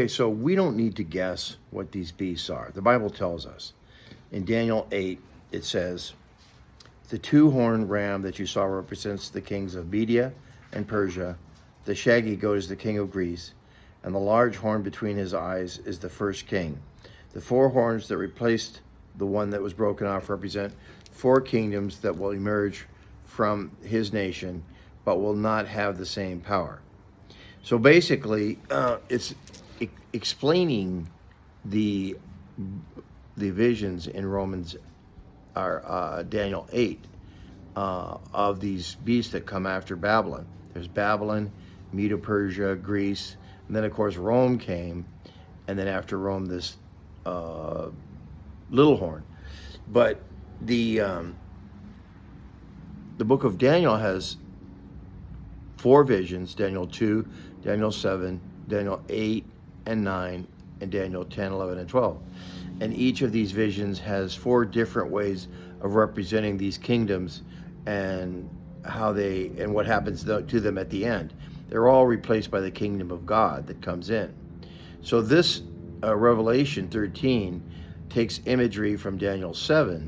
Okay, so we don't need to guess what these beasts are. The Bible tells us. In Daniel 8, it says, the two-horned ram that you saw represents the kings of Media and Persia. The shaggy goat is the king of Greece, and the large horn between his eyes is the first king. The four horns that replaced the one that was broken off represent four kingdoms that will emerge from his nation, but will not have the same power. So basically, it's explaining the visions in Romans or Daniel 8 of these beasts that come after Babylon. There's Babylon, Medo-Persia, Greece, and then of course Rome came, and then after Rome this little horn. But the book of Daniel has four visions: Daniel 2, Daniel 7, Daniel 8 and 9, and Daniel 10, 11, and 12. And each of these visions has four different ways of representing these kingdoms and how they and what happens to them at the end. They're all replaced by the kingdom of God that comes in. So this Revelation 13 takes imagery from Daniel 7,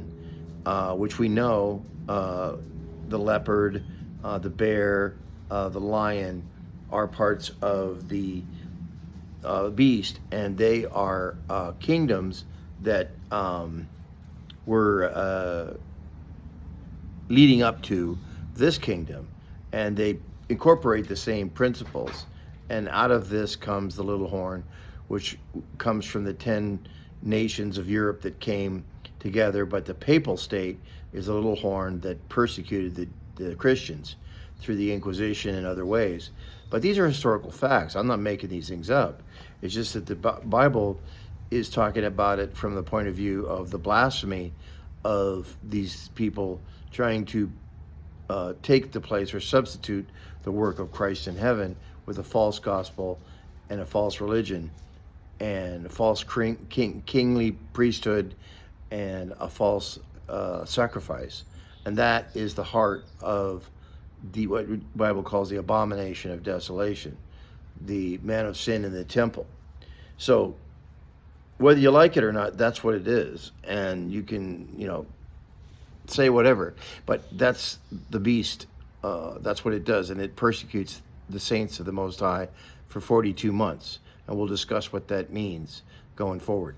which we know the leopard, the bear, the lion are parts of the beast, and they are kingdoms that were leading up to this kingdom, and they incorporate the same principles. And out of this comes the little horn, which comes from the 10 nations of Europe that came together. But the papal state is a little horn that persecuted the Christians through the Inquisition and other ways. But these are historical facts. I'm not making these things up. It's just that the Bible is talking about it from the point of view of the blasphemy of these people trying to take the place or substitute the work of Christ in heaven with a false gospel and a false religion and a false kingly priesthood and a false sacrifice. And that is the heart of what the Bible calls the abomination of desolation, the man of sin in the temple. So whether you like it or not, that's what it is. And you can, say whatever, but that's the beast. That's what it does. And it persecutes the saints of the Most High for 42 months. And we'll discuss what that means going forward.